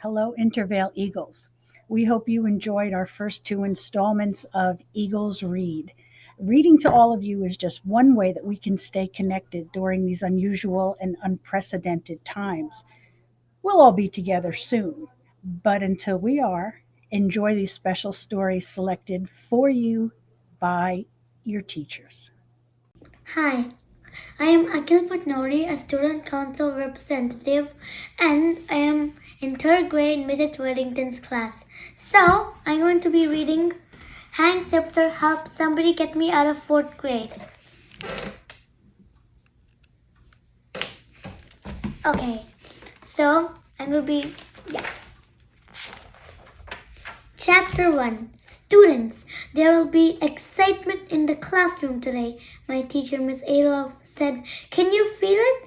Hello, Intervale Eagles. We hope you enjoyed our first two installments of Eagles Read. Reading to all of you is just one way that we can stay connected during these unusual and unprecedented times. We'll all be together soon, but until we are, enjoy these special stories selected for you by your teachers. Hi, I am Akhil Patnori, a student council representative, and I am in third grade in Mrs. Worthington's class. So, I'm going to be reading Hank Stepster Help Somebody Get Me Out of fourth grade. Okay, so I'm going to be, yeah. Chapter 1 Students, there will be excitement in the classroom today. My teacher, Miss Adolph, said, Can you feel it?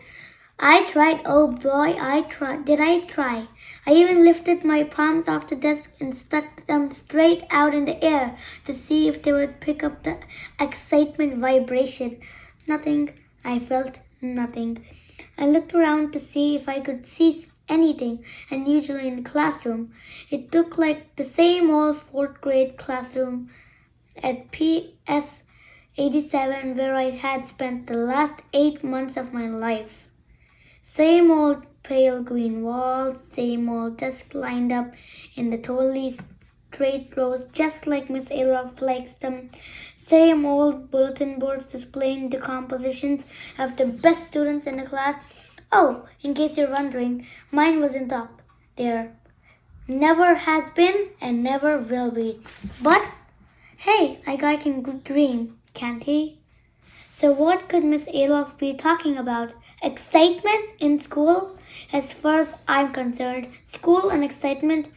I tried. Oh boy, I tried. Did I try? I even lifted my palms off the desk and stuck them straight out in the air to see if they would pick up the excitement vibration. Nothing. I felt nothing. I looked around to see if I could see anything, and usually in the classroom, it looked like the same old fourth grade classroom at PS 87 where I had spent the last 8 months of my life. Same old pale green walls, same old desk lined up in the totally straight rows, just like Miss Adolph likes them. Same old bulletin boards displaying the compositions of the best students in the class. Oh, in case you're wondering, mine wasn't up there. Never has been and never will be. But hey, a guy can dream, can't he? So what could Miss Adolph be talking about? Excitement in school? As far as I'm concerned, school and excitement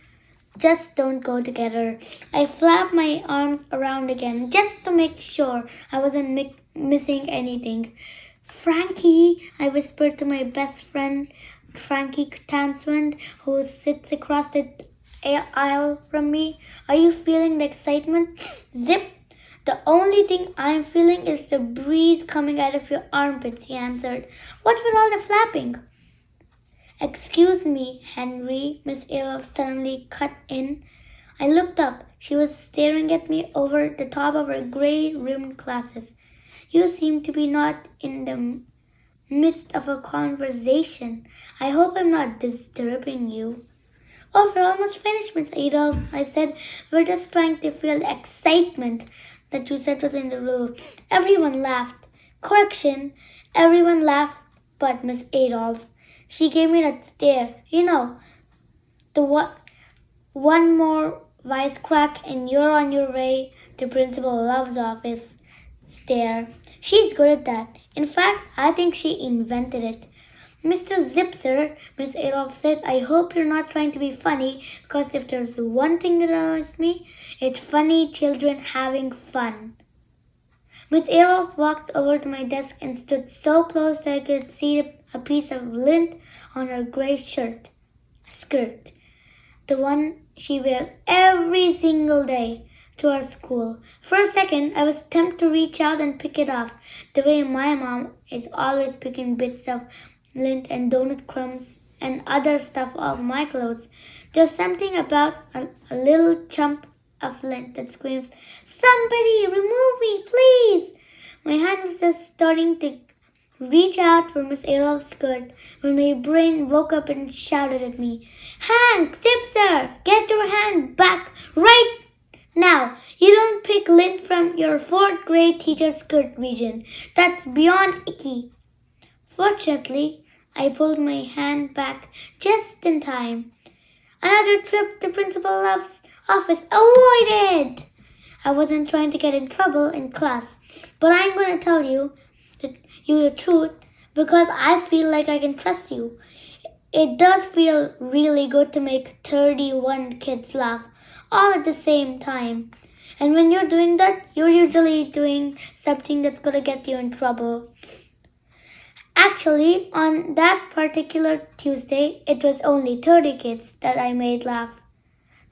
just don't go together. I flapped my arms around again just to make sure I wasn't missing anything. Frankie, I whispered to my best friend, Frankie Tanswind, who sits across the aisle from me. Are you feeling the excitement? Zip! The only thing I'm feeling is the breeze coming out of your armpits, he answered. What with all the flapping? Excuse me, Henry, Miss Adolph suddenly cut in. I looked up. She was staring at me over the top of her gray-rimmed glasses. You seem to be not in the midst of a conversation. I hope I'm not disturbing you. Oh, we're almost finished, Miss Adolph, I said. We're just trying to feel the excitement that you said was in the room. Everyone laughed. Correction, everyone laughed but Miss Adolph. She gave me that stare. You know, the one more wisecrack and you're on your way to Principal Love's office stare. She's good at that. In fact, I think she invented it. Mr. Zipser, Miss Adolph said, I hope you're not trying to be funny, because if there's one thing that annoys me, it's funny children having fun. Miss Adolph walked over to my desk and stood so close that I could see a piece of lint on her gray skirt, the one she wears every single day to our school. For a second, I was tempted to reach out and pick it off, the way my mom is always picking bits of lint and donut crumbs and other stuff off my clothes. There's something about a little chunk of lint that screams, Somebody remove me, please! My hand was just starting to reach out for Miss Adolph's skirt when my brain woke up and shouted at me, Hank, Zipser, get your hand back right now. You don't pick lint from your fourth grade teacher's skirt region. That's beyond icky. Fortunately, I pulled my hand back just in time. Another trip to Principal Love's office avoided! I wasn't trying to get in trouble in class, but I'm going to tell you the truth because I feel like I can trust you. It does feel really good to make 31 kids laugh all at the same time. And when you're doing that, you're usually doing something that's going to get you in trouble. Actually, on that particular Tuesday, it was only 30 kids that I made laugh.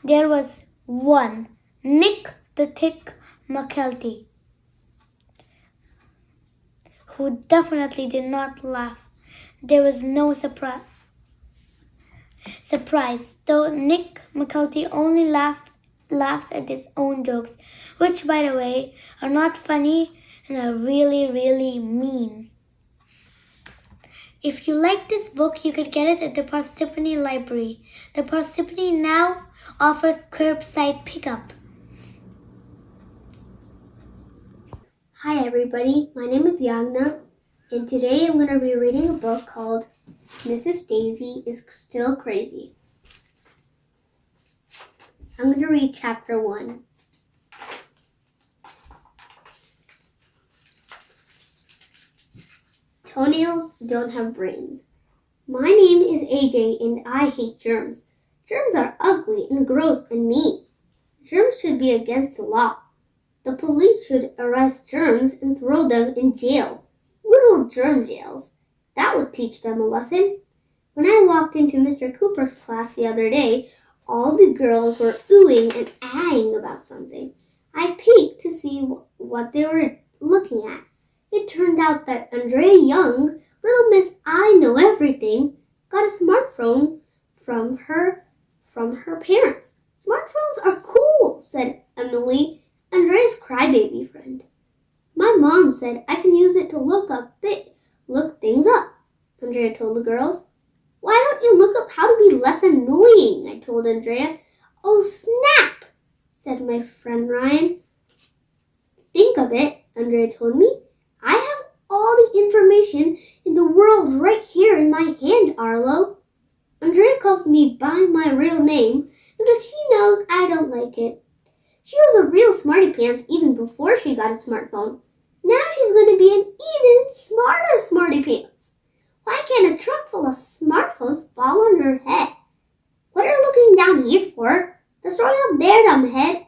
There was one, Nick the Tick McKelty, who definitely did not laugh. There was no surprise. Surprise, though Nick McCulty only laughs at his own jokes, which, by the way, are not funny and are really, really mean. If you like this book, you could get it at the Parsippany Library. The Parsippany now offers curbside pickup. Hi everybody, my name is Yagna, and today I'm going to be reading a book called Mrs. Daisy is Still Crazy. I'm going to read chapter 1. Toenails don't have brains. My name is AJ and I hate germs. Germs are ugly and gross and mean. Germs should be against the law. The police should arrest germs and throw them in jail. Little germ jails. That would teach them a lesson. When I walked into Mr. Cooper's class the other day, all the girls were oohing and ahhing about something. I peeked to see what they were looking at. It turned out that Andrea Young, little Miss I Know Everything, got a smartphone from her parents. Smartphones are cool, said Emily, Andrea's crybaby friend. My mom said I can use it to look things up, Andrea told the girls. Why don't you look up how to be less annoying, I told Andrea. Oh, snap, said my friend Ryan. Think of it, Andrea told me. I have all the information in the world right here in my hand, Arlo. Andrea calls me by my real name because she knows I don't like it. She was a real smarty pants even before she got a smartphone. Now she's going to be an even smarter smarty pants. Why can't a truck full of smartphones fall on her head? What are you looking down here for? The story up there, dumbhead.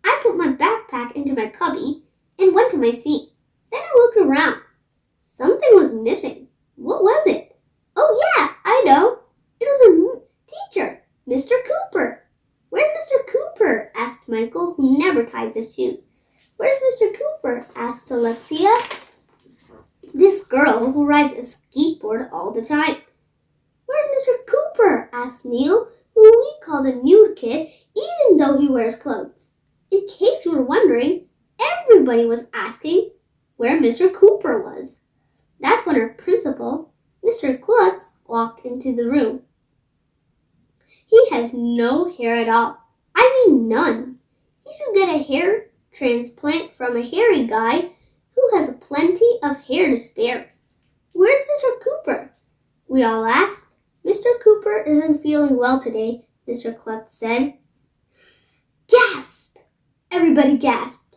I put my backpack into my cubby and went to my seat. Then I looked around. Something was missing. What was it? Oh yeah, I know. It was a teacher, Mr. Cooper. Where's Mr. Cooper? Asked Michael, who never ties his shoes. Where's Mr. Cooper? Asked Alexia, this girl who rides a skateboard all the time. Where's Mr. Cooper? Asked Neil, who we call the nude kid, even though he wears clothes. In case you were wondering, everybody was asking where Mr. Cooper was. That's when our principal, Mr. Klutz, walked into the room. He has no hair at all. I mean none. He should get a hair transplant from a hairy guy who has plenty of hair to spare. Where's Mr. Cooper? We all asked. Mr. Cooper isn't feeling well today, Mr. Klutz said. Gasp! Everybody gasped.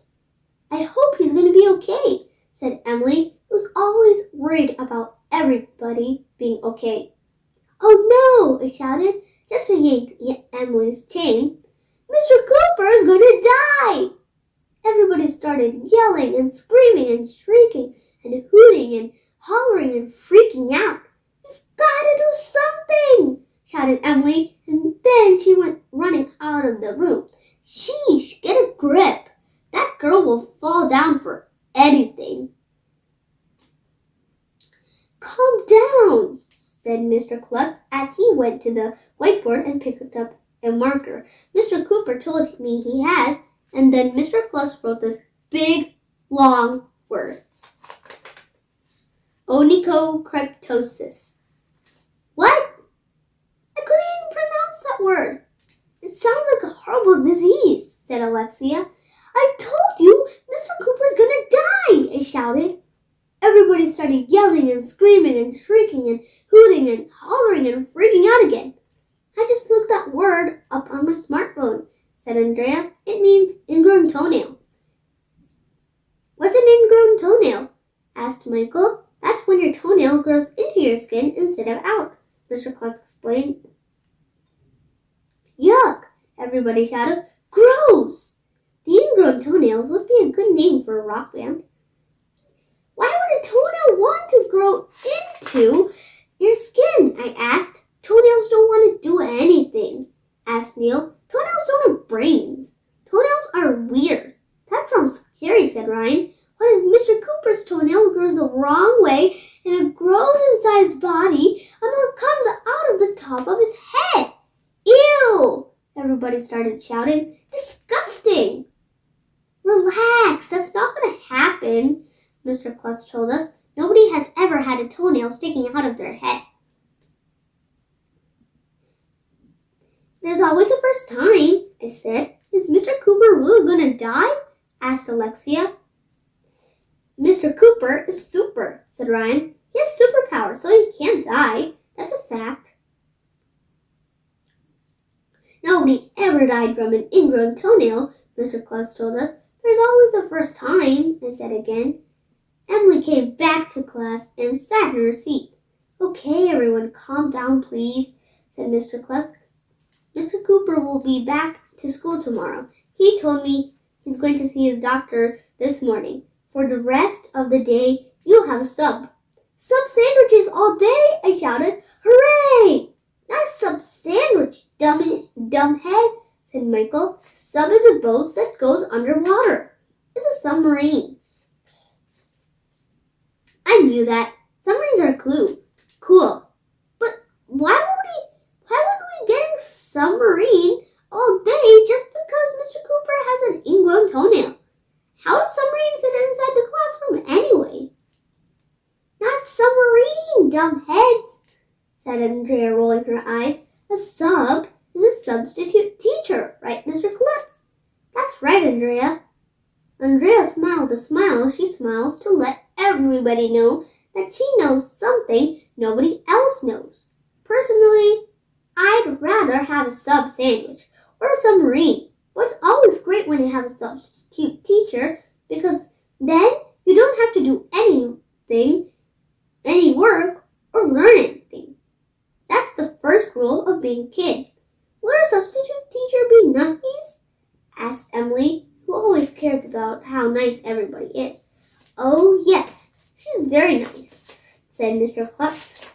I hope he's going to be okay, said Emily, who's always worried about everybody being okay. Oh no, I shouted, just to yank Emily's chain. Mr. Cooper is going to die! Everybody started yelling and screaming and shrieking and hooting and hollering and freaking out. We've got to do something, shouted Emily, and then she went running out of the room. Sheesh, get a grip. That girl will fall down for anything. Calm down, said Mr. Klutz as he went to the whiteboard and picked up a marker. Mr. Cooper told me he has, and then Mr. Klutz wrote this big, long word. Onychocryptosis. What? I couldn't even pronounce that word. It sounds like a horrible disease, said Alexia. I told you Mr. Cooper's gonna die, I shouted. Everybody started yelling and screaming and shrieking and hooting and hollering and freaking out again. I just looked that word up on my smartphone, said Andrea. It means ingrown toenail. What's an ingrown toenail? Asked Michael. That's when your toenail grows into your skin instead of out, Mr. Klutz explained. Yuck! Everybody shouted. Gross! The ingrown toenails would be a good name for a rock band. Why would a toenail want to grow into your skin? I asked. Toenails don't want to do anything, asked Neil. Toenails don't have brains. Toenails are weird. That sounds scary, said Ryan. What What if Mr. Cooper's toenail grows the wrong way and it grows inside his body until it comes out of the top of his head? Ew! Everybody started shouting. Disgusting! Relax, that's not going to happen, Mr. Klutz told us. Nobody has ever had a toenail sticking out of their head. There's always a first time, I said. Is Mr. Cooper really going to die? Asked Alexia. Mr. Cooper is super, said Ryan. He has superpowers, so he can't die. That's a fact. Nobody ever died from an ingrown toenail, Mr. Klutz told us. There's always a first time, I said again. Emily came back to class and sat in her seat. Okay, everyone, calm down, please, said Mr. Klutz. Mr. Cooper will be back to school tomorrow. He told me he's going to see his doctor this morning. For the rest of the day, you'll have a sub. Sub sandwiches all day, I shouted. Hooray! Not a sub sandwich, dumbhead, said Michael. Sub is a boat that goes underwater. It's a submarine. I knew that. Submarines are cool. But why would we getting submarine all day just because Mr. Cooper has an ingrown toenail? How does submarine fit inside the classroom anyway? Not a submarine, dumbheads, said Andrea, rolling her eyes. A sub is a substitute teacher, right, Mr. Klutz? That's right, Andrea. Andrea smiled a smile she smiles to let everybody know that she knows something nobody else knows. Personally, I'd rather have a sub sandwich or a submarine, but it's always great when you have a substitute teacher because then you don't have to do anything, any work, or learn anything. That's the first rule of being a kid. Will our substitute teacher be nice? Asked Emily, who always cares about how nice everybody is. Oh, yes, she's very nice, said Mr. Klutz.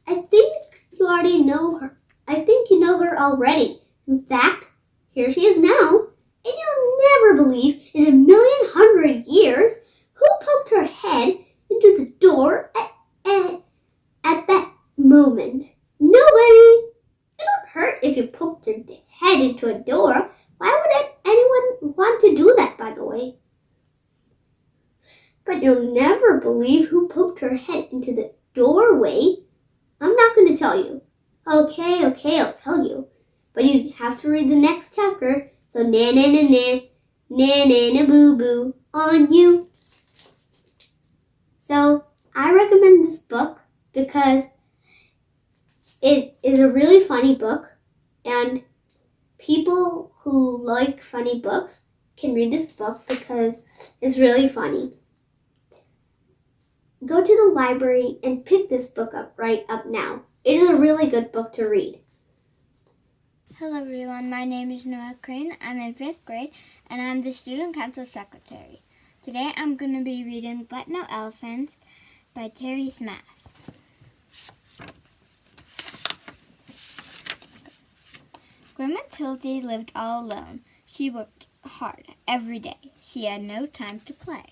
I think you already know her. I think you know her already. In fact, here she is now, and you'll never believe in 1,000,000 years who poked her head into the door at that moment. Nobody! It don't hurt if you poked your head into a door. Why would anyone want to do that, by the way? But you'll never believe who poked her head into the doorway. I'm not going to tell you. Okay, I'll tell you. But you have to read the next chapter. So na boo boo on you. So I recommend this book because it is a really funny book, and people who like funny books can read this book because it's really funny. Go to the library and pick this book up right up now. It is a really good book to read. Hello everyone, my name is Noah Crane. I'm in 5th grade and I'm the Student Council Secretary. Today I'm going to be reading But No Elephants by Terry Smath. Grandma Tildy lived all alone. She worked hard every day. She had no time to play.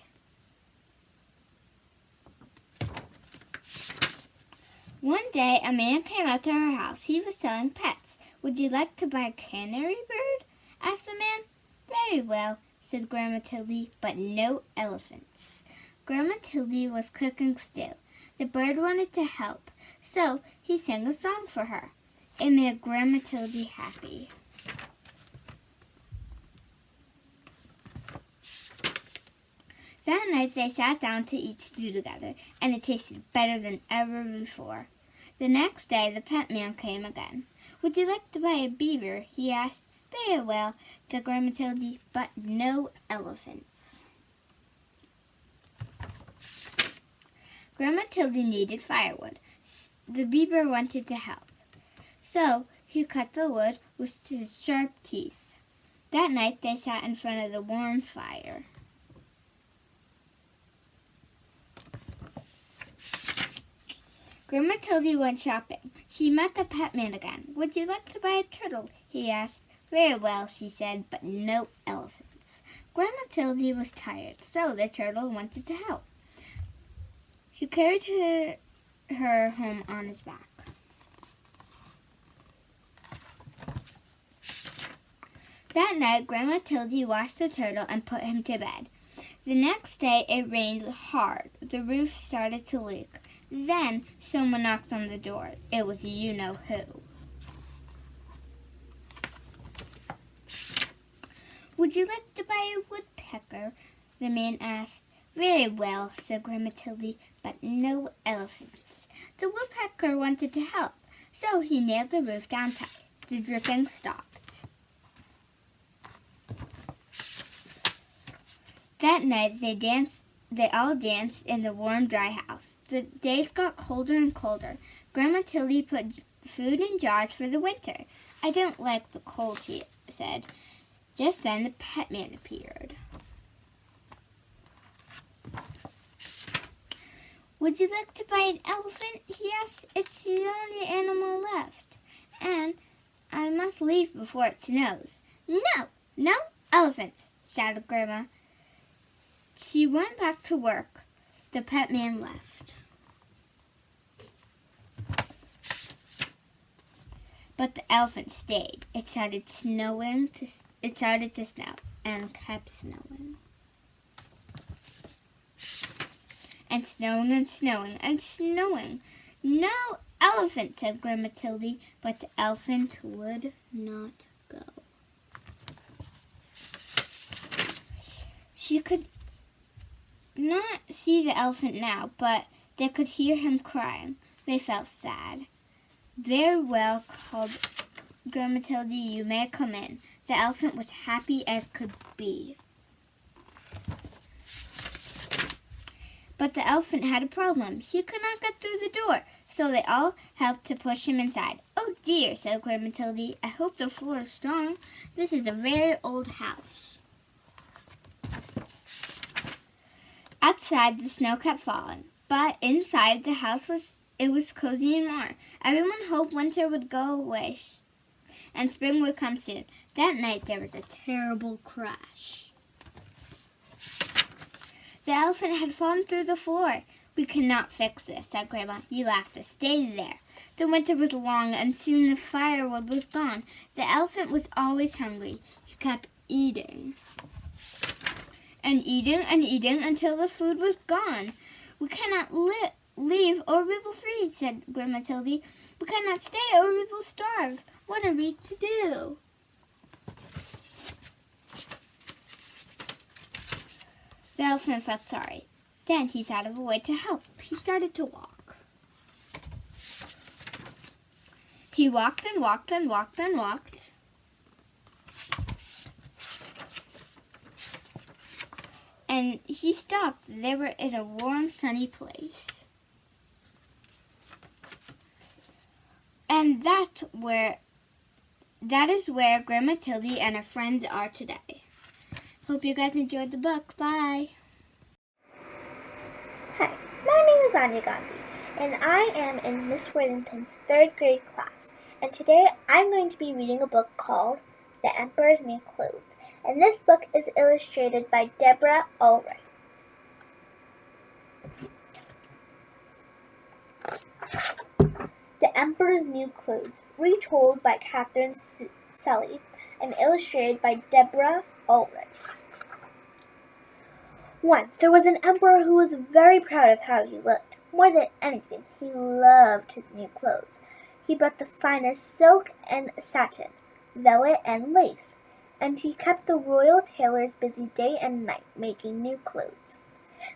One day, a man came out to her house. He was selling pets. Would you like to buy a canary bird? Asked the man. Very well, said Grandma Tildy, but no elephants. Grandma Tildy was cooking stew. The bird wanted to help, so he sang a song for her. It made Grandma Tildy happy. That night they sat down to eat stew together, and it tasted better than ever before. The next day the pet man came again. Would you like to buy a beaver? He asked. Very well, said Grandma Tildy, but no elephants. Grandma Tildy needed firewood. The beaver wanted to help, so he cut the wood with his sharp teeth. That night they sat in front of the warm fire. Grandma Tildy went shopping. She met the pet man again. Would you like to buy a turtle? He asked. Very well, she said, but no elephants. Grandma Tildy was tired, so the turtle wanted to help. He carried her home on his back. That night, Grandma Tildy washed the turtle and put him to bed. The next day, it rained hard. The roof started to leak. Then, someone knocked on the door. It was you-know-who. "Would you like to buy a woodpecker?" the man asked. "Very well," said Grandma Tildy, "but no elephants." The woodpecker wanted to help, so he nailed the roof down tight. The dripping stopped. That night they all danced in the warm, dry house. The days got colder and colder. Grandma Tildy put food in jars for the winter. "I don't like the cold," she said. Just then the pet man appeared. "Would you like to buy an elephant?" he asked. "It's the only animal left, and I must leave before it snows." "No, no elephants," shouted Grandma. She went back to work. The pet man left. But the elephant stayed. It started to snow and kept snowing. And snowing and snowing and snowing. "No elephant," said Grandma Tildy, but the elephant would not go. She could not see the elephant now, but they could hear him crying. They felt sad. "Very well," called Grandma Tildy, "you may come in." The elephant was happy as could be. But the elephant had a problem. He could not get through the door, so they all helped to push him inside. "Oh dear," said Grandma Tildy, "I hope the floor is strong. This is a very old house." Outside, the snow kept falling, but inside the house was cozy and warm. Everyone hoped winter would go away and spring would come soon. That night, there was a terrible crash. The elephant had fallen through the floor. "We cannot fix this," said Grandma. "You have to stay there." The winter was long, and soon the firewood was gone. The elephant was always hungry. He kept eating and eating until the food was gone. "We cannot leave or we will freeze," said Grandma Tildy. "We cannot stay or we will starve. What are we to do?" The elephant felt sorry. Then he thought of a way to help. He started to walk. He walked and walked and walked and walked. And he stopped. They were in a warm, sunny place. And that is where Grandma Tildy and her friends are today. Hope you guys enjoyed the book. Bye. Hi, my name is Anya Gandhi, and I am in Miss Worthington's 3rd grade class. And today I'm going to be reading a book called The Emperor's New Clothes. And this book is illustrated by Deborah Allwright. The Emperor's New Clothes, retold by Catherine Sully and illustrated by Deborah Allwright. Once there was an emperor who was very proud of how he looked. More than anything, he loved his new clothes. He bought the finest silk and satin, velvet and lace, and he kept the royal tailors busy day and night making new clothes.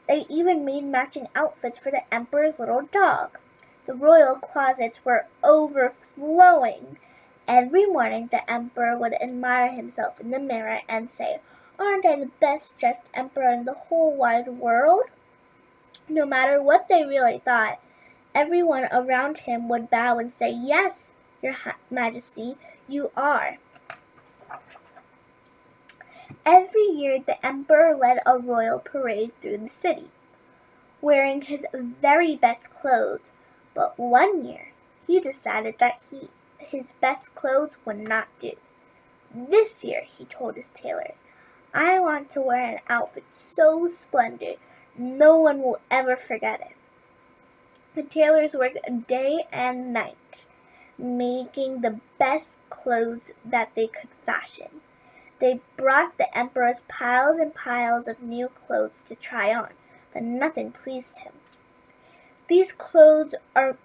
They even made matching outfits for the emperor's little dog. The royal closets were overflowing. Every morning the emperor would admire himself in the mirror and say, "Aren't I the best dressed emperor in the whole wide world?" No matter what they really thought, everyone around him would bow and say, "Yes, Your Majesty, you are." Every year the emperor led a royal parade through the city, wearing his very best clothes. But one year he decided that his best clothes would not do. "This year," he told his tailors, I want to wear an outfit so splendid no one will ever forget it. The tailors worked day and night, making the best clothes that they could fashion. They brought the emperor piles and piles of new clothes to try on, but nothing pleased him. These clothes are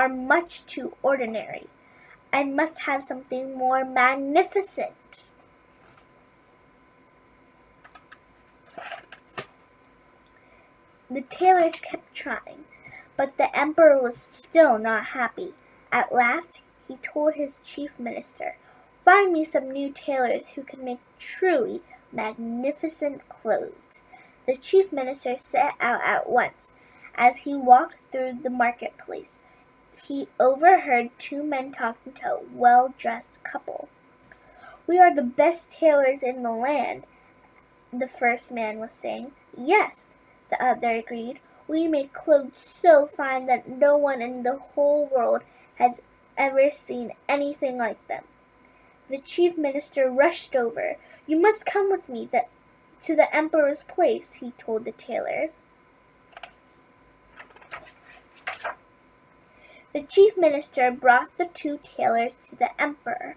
much too ordinary. I must have something more magnificent. The tailors kept trying, but the emperor was still not happy. At last, he told his chief minister, "Find me some new tailors who can make truly magnificent clothes." The chief minister set out at once. As he walked through the marketplace, he overheard two men talking to a well-dressed couple. "We are the best tailors in the land," the first man was saying. "Yes," the other agreed. "We make clothes so fine that no one in the whole world has ever seen anything like them." The chief minister rushed over. "You must come with me to the emperor's place," he told the tailors. The chief minister brought the two tailors to the emperor.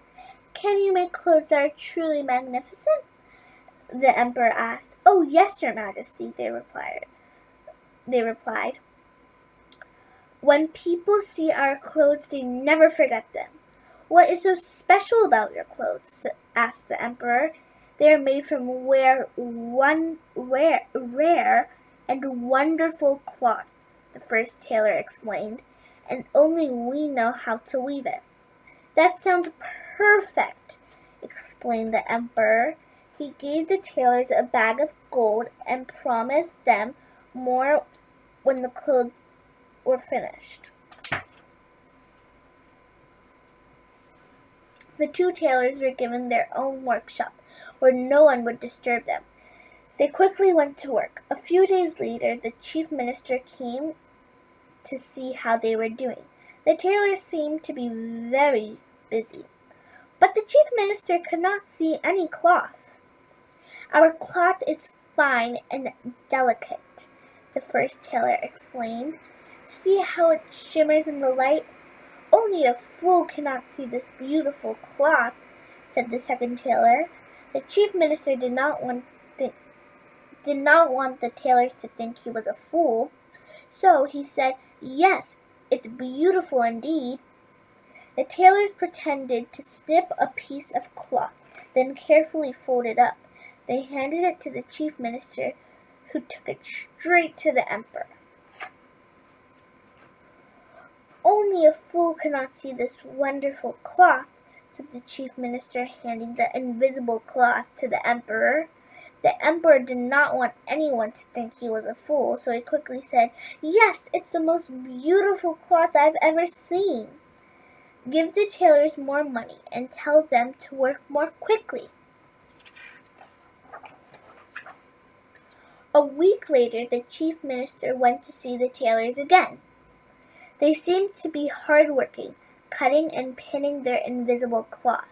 "Can you make clothes that are truly magnificent?" the emperor asked. "Oh, yes, your majesty," they replied. "When people see our clothes, they never forget them." "What is so special about your clothes?" asked the emperor. "They are made from rare and wonderful cloth," the first tailor explained, "and only we know how to weave it." "That sounds perfect," explained the emperor. He gave the tailors a bag of gold and promised them more when the clothes were finished. The two tailors were given their own workshop, where no one would disturb them. They quickly went to work. A few days later, the chief minister came to see how they were doing. The tailors seemed to be very busy, but the chief minister could not see any cloth. "Our cloth is fine and delicate," the first tailor explained. "See how it shimmers in the light." "Only a fool cannot see this beautiful cloth," said the second tailor. The chief minister did not want the tailors to think he was a fool, so he said, "Yes, it's beautiful indeed." The tailors pretended to snip a piece of cloth, then carefully folded it up. They handed it to the chief minister, who took it straight to the emperor. "Only a fool cannot see this wonderful cloth," said the chief minister, handing the invisible cloth to the emperor. The emperor did not want anyone to think he was a fool, so he quickly said, "Yes, it's the most beautiful cloth I've ever seen." "Give the tailors more money and tell them to work more quickly." A week later, the chief minister went to see the tailors again. They seemed to be hard-working, cutting and pinning their invisible cloth.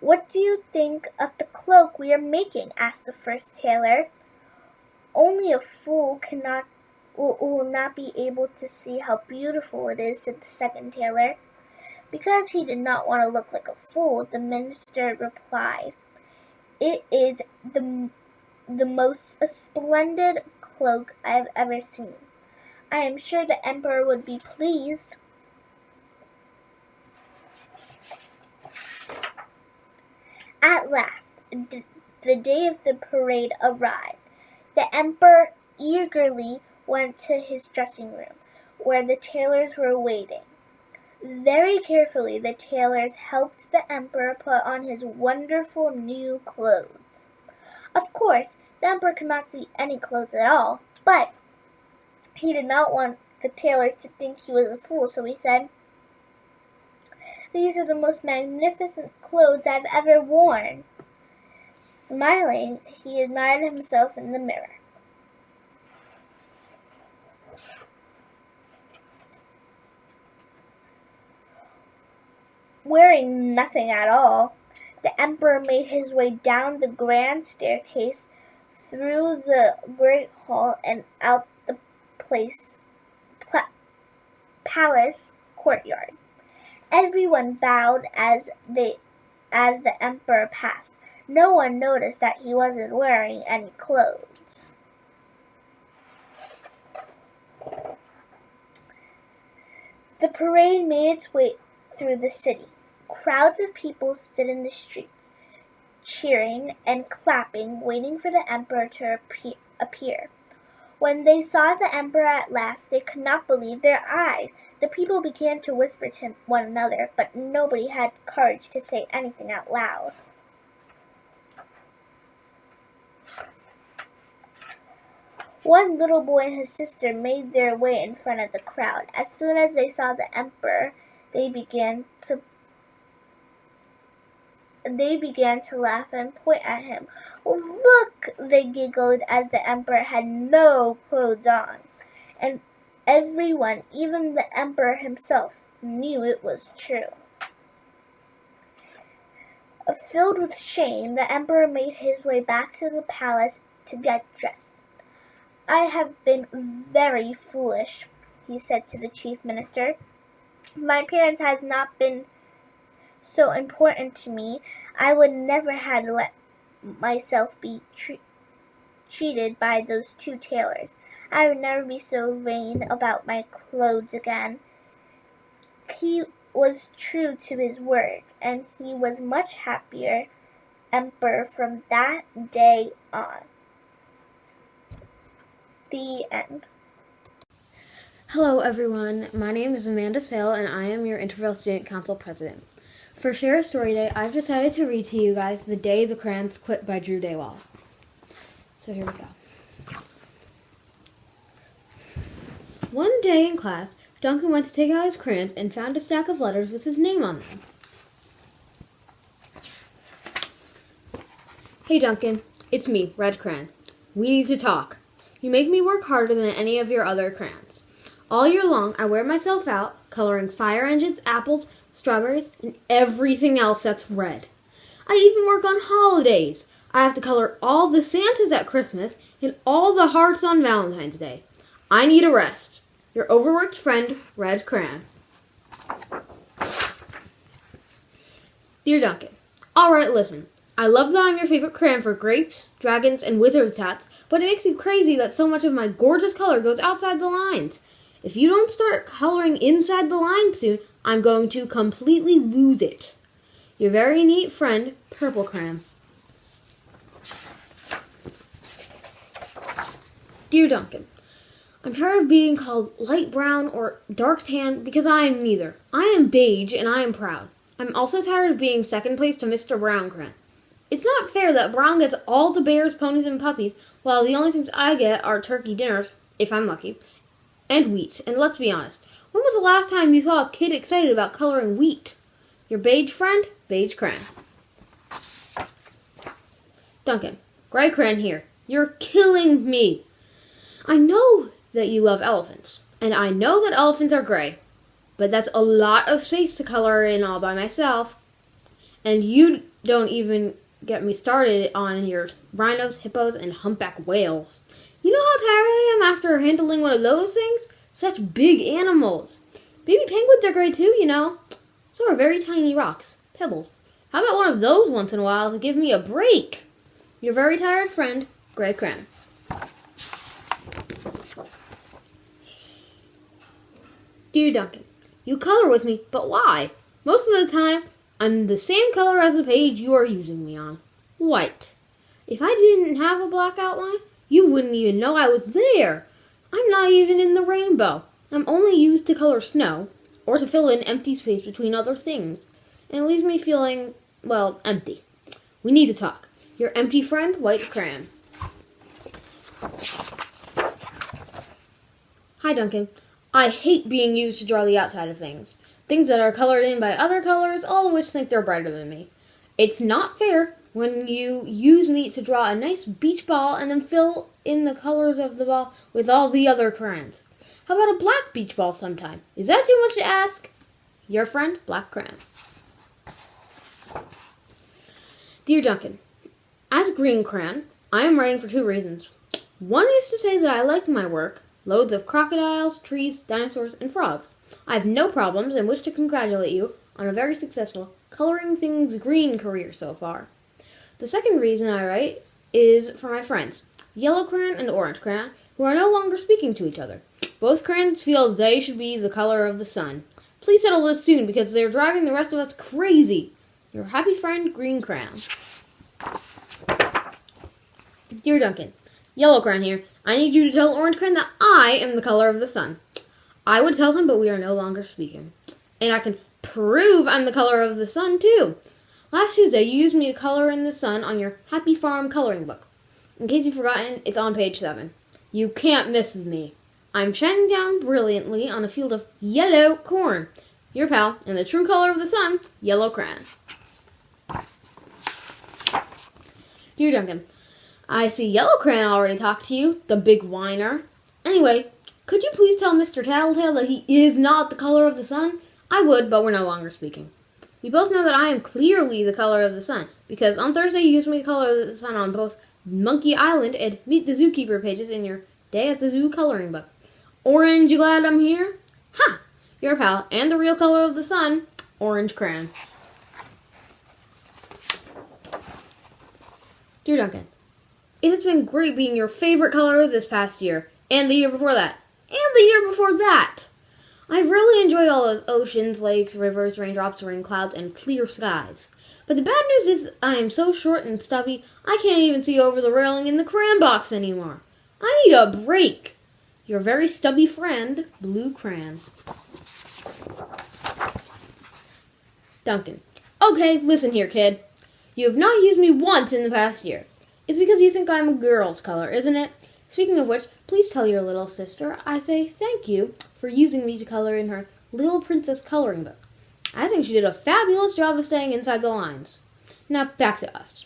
"What do you think of the cloak we are making?" asked the first tailor. "Only a fool will not be able to see how beautiful it is," said the second tailor. Because he did not want to look like a fool, the minister replied, "It is the most splendid cloak I have ever seen. I am sure the emperor would be pleased." At last, the day of the parade arrived. The emperor eagerly went to his dressing room, where the tailors were waiting. Very carefully, the tailors helped the emperor put on his wonderful new clothes. Of course, the emperor could not see any clothes at all, but he did not want the tailors to think he was a fool, so he said, "These are the most magnificent clothes I've ever worn." Smiling, he admired himself in the mirror. Wearing nothing at all, The emperor made his way down the grand staircase, through the great hall, and out the palace courtyard. Everyone bowed as the emperor passed. No one noticed that he wasn't wearing any clothes. The parade made its way through the city. Crowds of people stood in the streets, cheering and clapping, waiting for the emperor to appear. When they saw the emperor at last, they could not believe their eyes. The people began to whisper to one another, but nobody had courage to say anything out loud. One little boy and his sister made their way in front of the crowd. As soon as they saw the emperor, they began to laugh and point at him. "Look!" they giggled as the emperor had no clothes on. And everyone, even the emperor himself, knew it was true. Filled with shame, the emperor made his way back to the palace to get dressed. "I have been very foolish," he said to the chief minister. "My appearance has not been so important to me. I would never have let myself be cheated by those two tailors. I would never be so vain about my clothes again." He was true to his words, and he was much happier emperor from that day on. The end. Hello everyone, my name is Amanda Sale and I am your Intervale Student Council President. For Share a Story Day, I've decided to read to you guys The Day the Crayons Quit by Drew Daywall. So here we go. One day in class, Duncan went to take out his crayons and found a stack of letters with his name on them. "Hey Duncan, it's me, Red Crayon. We need to talk. You make me work harder than any of your other crayons. All year long, I wear myself out, coloring fire engines, apples, strawberries, and everything else that's red. I even work on holidays. I have to color all the Santas at Christmas and all the hearts on Valentine's Day. I need a rest. Your overworked friend, Red Crayon." Dear Duncan, alright, listen. I love that I'm your favorite crayon for grapes, dragons, and wizard's hats, but it makes me crazy that so much of my gorgeous color goes outside the lines. If you don't start coloring inside the lines soon, I'm going to completely lose it. Your very neat friend, Purple Crayon. Dear Duncan, I'm tired of being called light brown or dark tan because I am neither. I am beige and I am proud. I'm also tired of being second place to Mr. Brown Crayon. It's not fair that Brown gets all the bears, ponies, and puppies, while the only things I get are turkey dinners, if I'm lucky, and wheat. And let's be honest, when was the last time you saw a kid excited about coloring wheat? Your beige friend, Beige Crayon. Duncan, Gray Crayon here. You're killing me. I know that you love elephants, and I know that elephants are gray, but that's a lot of space to color in all by myself. And you don't even get me started on your rhinos, hippos, and humpback whales. You know how tired I am after handling one of those things? Such big animals. Baby penguins are great too, you know. So are very tiny rocks, pebbles. How about one of those once in a while to give me a break? Your very tired friend, Gray Crayon. Dear Duncan, you color with me, but why? Most of the time, I'm the same color as the page you are using me on. White. If I didn't have a black outline, you wouldn't even know I was there. I'm not even in the rainbow. I'm only used to color snow, or to fill in empty space between other things. And it leaves me feeling, well, empty. We need to talk. Your empty friend, White Crayon. Hi, Duncan. I hate being used to draw the outside of things. Things that are colored in by other colors, all of which think they're brighter than me. It's not fair when you use me to draw a nice beach ball and then fill in the colors of the ball with all the other crayons. How about a black beach ball sometime? Is that too much to ask? Your friend, Black Crayon. Dear Duncan, as Green Crayon, I am writing for 2 reasons. One is to say that I like my work, loads of crocodiles, trees, dinosaurs, and frogs. I have no problems and wish to congratulate you on a very successful coloring things green career so far. The second reason I write is for my friends, Yellow Crayon and Orange Crayon, who are no longer speaking to each other. Both crayons feel they should be the color of the sun. Please settle this soon because they're driving the rest of us crazy. Your happy friend, Green Crayon. Dear Duncan, Yellow Crayon here. I need you to tell Orange Crayon that I am the color of the sun. I would tell him, but we are no longer speaking. And I can prove I'm the color of the sun, too. Last Tuesday, you used me to color in the sun on your Happy Farm coloring book. In case you've forgotten, it's on page 7. You can't miss me. I'm shining down brilliantly on a field of yellow corn. Your pal, and the true color of the sun, Yellow Crayon. Dear Duncan, I see Yellow Crayon already talked to you, the big whiner. Anyway, could you please tell Mr. Tattletale that he is not the color of the sun? I would, but we're no longer speaking. We both know that I am clearly the color of the sun, because on Thursday you used me to color the sun on both Monkey Island and Meet the Zookeeper pages in your Day at the Zoo coloring book. Orange, you glad I'm here? Ha! Your pal, and the real color of the sun, Orange Crayon. Dear Duncan, it has been great being your favorite color this past year, and the year before that, and the year before that. I've really enjoyed all those oceans, lakes, rivers, raindrops, rain clouds, and clear skies. But the bad news is I am so short and stubby, I can't even see over the railing in the crayon box anymore. I need a break. Your very stubby friend, Blue Crayon. Duncan, okay, listen here, kid. You have not used me once in the past year. It's because you think I'm a girl's color, isn't it? Speaking of which, please tell your little sister I say thank you for using me to color in her Little Princess coloring book. I think she did a fabulous job of staying inside the lines. Now back to us.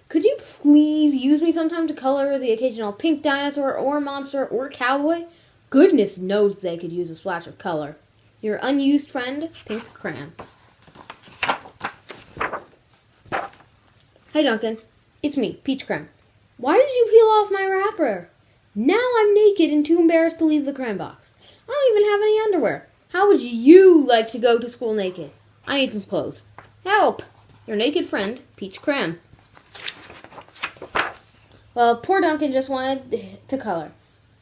Could you please use me sometime to color the occasional pink dinosaur or monster or cowboy? Goodness knows they could use a splash of color. Your unused friend, Pink Crayon. Hey Duncan, it's me, Peach Crayon. Why did you peel off my wrapper? Now I'm naked and too embarrassed to leave the crayon box. I don't even have any underwear. How would you like to go to school naked? I need some clothes. Help! Your naked friend, Peach Crayon. Well, poor Duncan just wanted to color.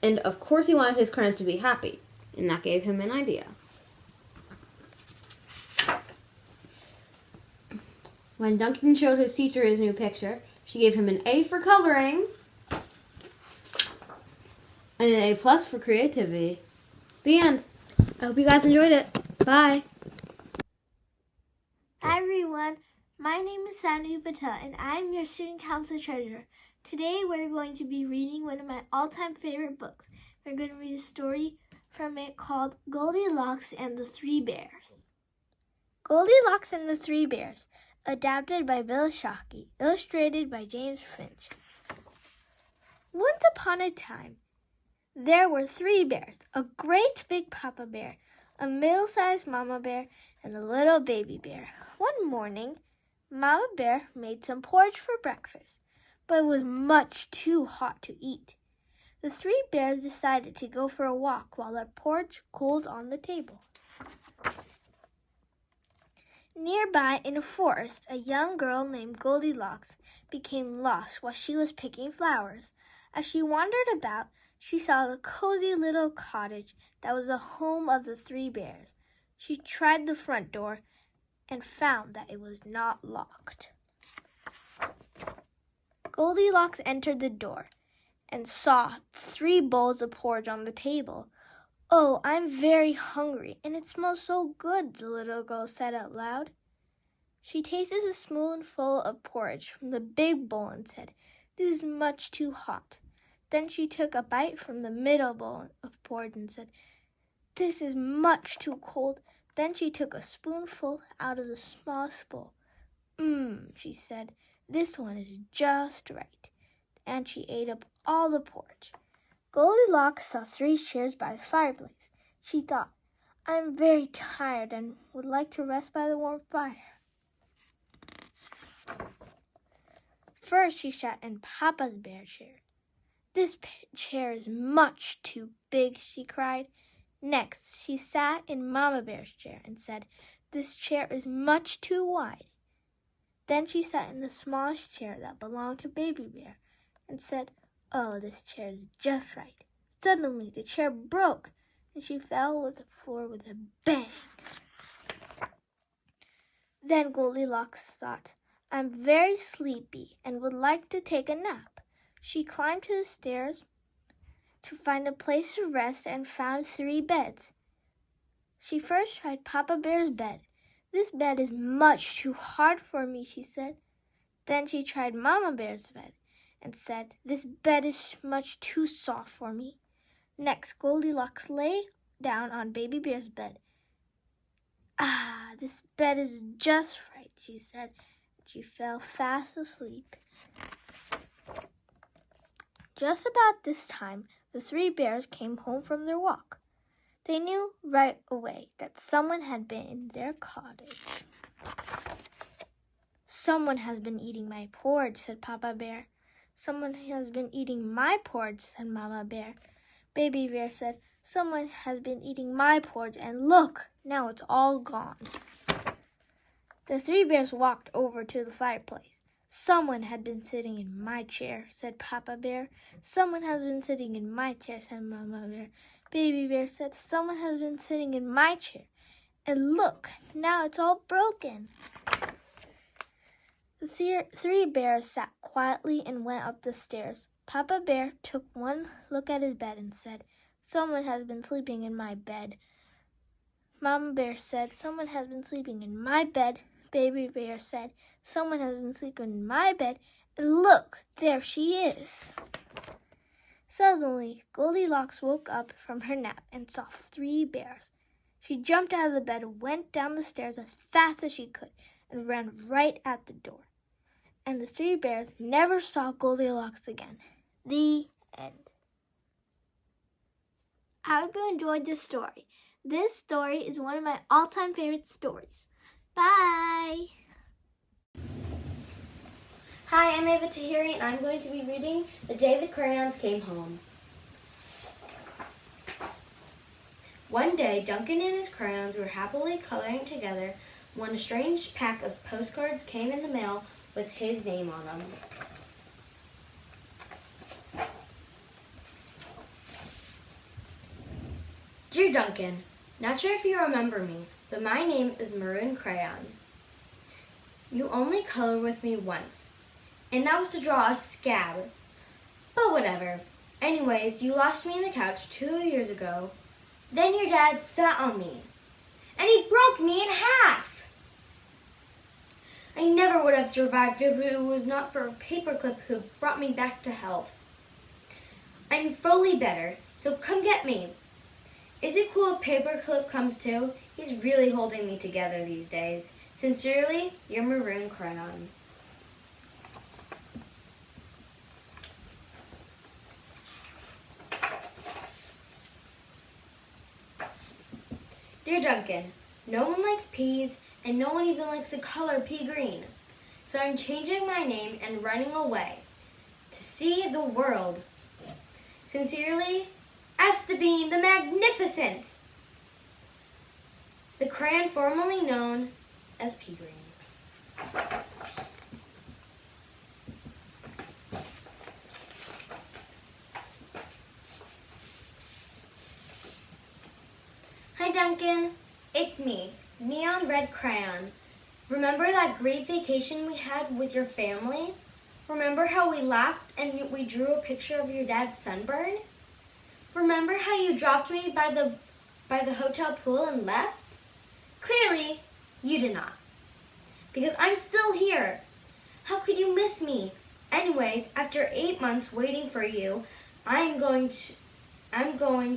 And of course he wanted his crayons to be happy. And that gave him an idea. When Duncan showed his teacher his new picture, she gave him an A for coloring and an A+ for creativity. The end. I hope you guys enjoyed it. Bye. Hi everyone, my name is Sanu Patel and I'm your student council treasurer. Today we're going to be reading one of my all-time favorite books. We're going to read a story from it called Goldilocks and the Three Bears. Goldilocks and the Three Bears, adapted by Bill Shockey, illustrated by James Finch. Once upon a time, there were 3 bears, a great big papa bear, a middle-sized mama bear, and a little baby bear. One morning, Mama Bear made some porridge for breakfast, but it was much too hot to eat. The 3 bears decided to go for a walk while their porridge cooled on the table. Nearby in a forest, a young girl named Goldilocks became lost while she was picking flowers. As she wandered about, she saw the cozy little cottage that was the home of the 3 bears. She tried the front door and found that it was not locked. Goldilocks entered the door and saw 3 bowls of porridge on the table. "Oh, I'm very hungry, and it smells so good," the little girl said out loud. She tasted a spoonful of porridge from the big bowl and said, "This is much too hot." Then she took a bite from the middle bowl of porridge and said, "This is much too cold." Then she took a spoonful out of the smallest bowl. She said, "This one is just right." And she ate up all the porridge. Goldilocks saw 3 chairs by the fireplace. She thought, "I'm very tired and would like to rest by the warm fire." First, she sat in Papa's bear chair. "This chair is much too big," she cried. Next, she sat in Mama Bear's chair and said, "This chair is much too wide." Then she sat in the smallest chair that belonged to Baby Bear and said, "Oh, this chair is just right." Suddenly, the chair broke and she fell to the floor with a bang. Then Goldilocks thought, "I'm very sleepy and would like to take a nap." She climbed to the stairs to find a place to rest and found 3 beds. She first tried Papa Bear's bed. "This bed is much too hard for me," she said. Then she tried Mama Bear's bed and said, "This bed is much too soft for me." Next, Goldilocks lay down on Baby Bear's bed. "Ah, this bed is just right," she said. She fell fast asleep. Just about this time, the 3 bears came home from their walk. They knew right away that someone had been in their cottage. "Someone has been eating my porridge," said Papa Bear. "Someone has been eating my porridge," said Mama Bear. Baby Bear said, "Someone has been eating my porridge, and look, now it's all gone." The 3 bears walked over to the fireplace. "Someone had been sitting in my chair," said Papa Bear. "Someone has been sitting in my chair," said Mama Bear. Baby Bear said, "Someone has been sitting in my chair. And look, now it's all broken." The 3 bears sat quietly and went up the stairs. Papa Bear took one look at his bed and said, "Someone has been sleeping in my bed." Mama Bear said, "Someone has been sleeping in my bed." Baby Bear said, "Someone has been sleeping in my bed. And look, there she is." Suddenly, Goldilocks woke up from her nap and saw 3 bears. She jumped out of the bed, went down the stairs as fast as she could, and ran right at the door. And the 3 bears never saw Goldilocks again. The end. I hope you enjoyed this story. This story is one of my all-time favorite stories. Bye! Hi, I'm Ava Tahiri, and I'm going to be reading The Day the Crayons Came Home. One day, Duncan and his crayons were happily coloring together when a strange pack of postcards came in the mail with his name on them. Dear Duncan, not sure if you remember me, but my name is Maroon Crayon. You only colored with me once, and that was to draw a scab. But whatever. Anyways, you lost me in the couch 2 years ago. Then your dad sat on me, and he broke me in half. I never would have survived if it was not for a paperclip who brought me back to health. I'm fully better, so come get me. Is it cool if Paperclip comes too? He's really holding me together these days. Sincerely, your Maroon Crayon. Dear Duncan, no one likes peas, and no one even likes the color pea green. So I'm changing my name and running away to see the world. Sincerely, Esteban the Magnificent, the crayon formerly known as pea green. Hi Duncan, it's me, Neon Red Crayon. Remember that great vacation we had with your family? Remember how we laughed and we drew a picture of your dad's sunburn? Remember how you dropped me by the hotel pool and left? Clearly, you did not. Because I'm still here. How could you miss me? Anyways, after 8 months waiting for you, I'm going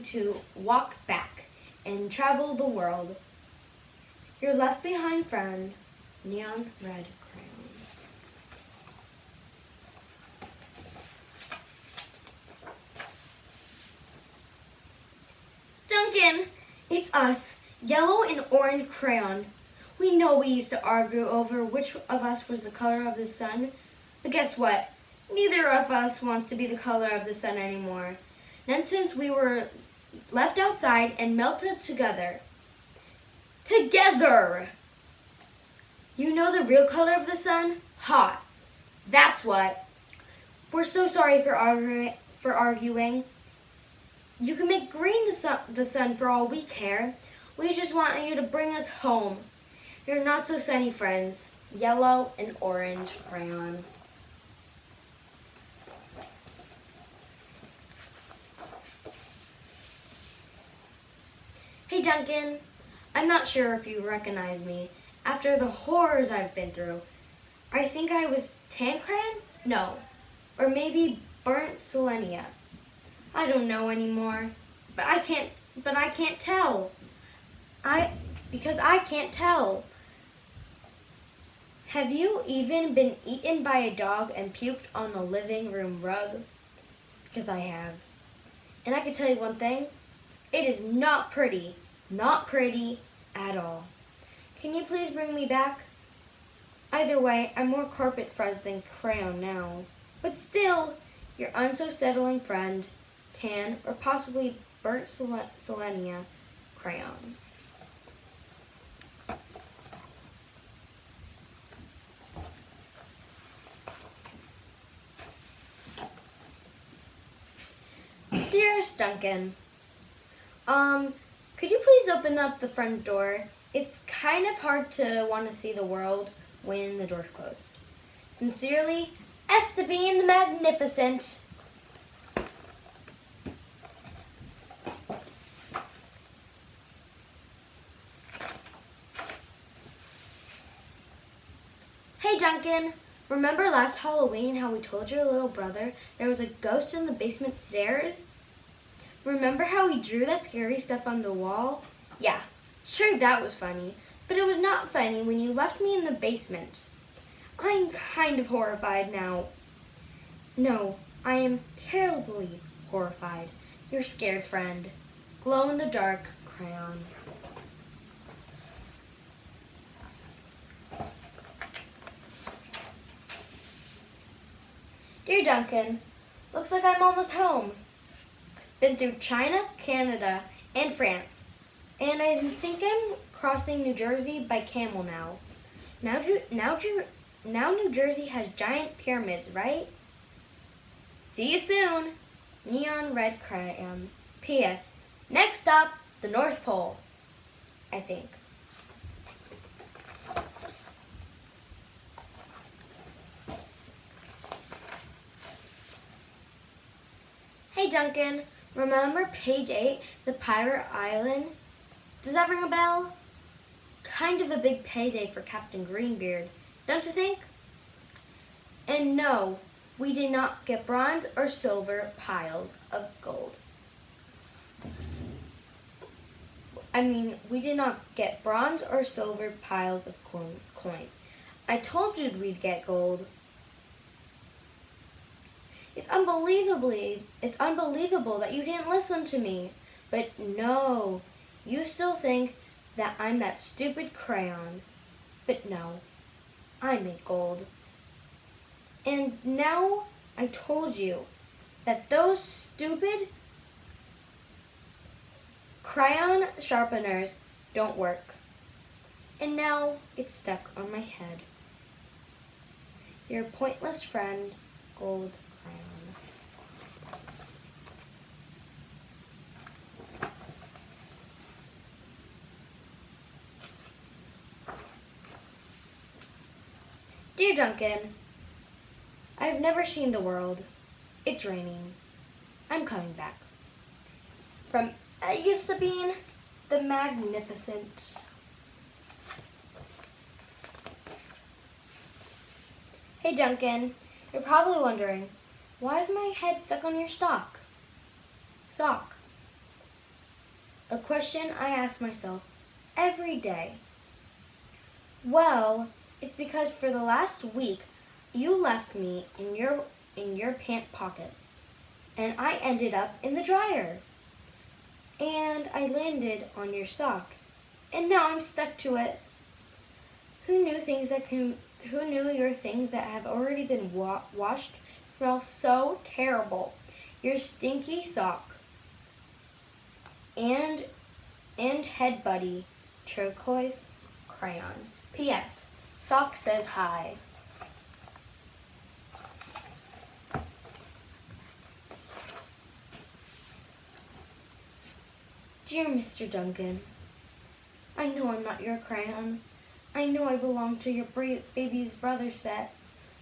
to walk back and travel the world. Your left behind friend, Neon Red Crayon. Duncan, it's us, Yellow and Orange Crayon. We know we used to argue over which of us was the color of the sun, But guess what? Neither of us wants to be the color of the sun anymore. Not since we were left outside and melted together. Together! You know the real color of the sun? Hot. That's what. We're so sorry for arguing. You can make green the sun for all we care. We just want you to bring us home. Your not so sunny friends, yellow and orange crayon. Hey Duncan, I'm not sure if you recognize me after the horrors I've been through. I think I was tan crayon? No. Or maybe burnt selenia. I don't know anymore. But I can't tell. Because I can't tell. Have you even been eaten by a dog and puked on the living room rug? Because I have. And I can tell you one thing. It is not pretty. Not pretty at all. Can you please bring me back? Either way, I'm more carpet fuzz than crayon now. But still, your unso-settling friend, tan, or possibly burnt selenia crayon. Dearest Duncan, could you please open up the front door? It's kind of hard to want to see the world when the door's closed. Sincerely, Esteban the Magnificent. Hey Duncan, remember last Halloween how we told your little brother there was a ghost in the basement stairs? Remember how we drew that scary stuff on the wall? Yeah, sure that was funny, but it was not funny when you left me in the basement. I'm kind of horrified now. No, I am terribly horrified. Your scared friend. Glow in the dark crayon. Dear Duncan, looks like I'm almost home. Been through China, Canada, and France. And I think I'm crossing New Jersey by camel now. Now New Jersey has giant pyramids, right? See you soon. Neon red crayon. P.S. Next stop, the North Pole. I think. Hey Duncan, remember page 8, the Pirate Island? Does that ring a bell? Kind of a big payday for Captain Greenbeard, don't you think? And no, we did not get bronze or silver piles of gold. We did not get bronze or silver piles of coins. I told you we'd get gold. It's unbelievable that you didn't listen to me. But no, you still think that I'm that stupid crayon. But no, I make gold. And now I told you that those stupid crayon sharpeners don't work. And now it's stuck on my head. Your pointless friend, Gold Crayon. Dear Duncan, I've never seen the world. It's raining. I'm coming back. From Esteban the Magnificent. Hey Duncan, you're probably wondering, why is my head stuck on your sock? A question I ask myself every day. Well, it's because for the last week you left me in your pant pocket and I ended up in the dryer. And I landed on your sock and now I'm stuck to it. Who knew things who knew your things that have already been washed smell so terrible? Your stinky sock and head buddy, turquoise crayon. P.S. Sock says hi. Dear Mr. Duncan, I know I'm not your crayon. I know I belong to your baby's brother set,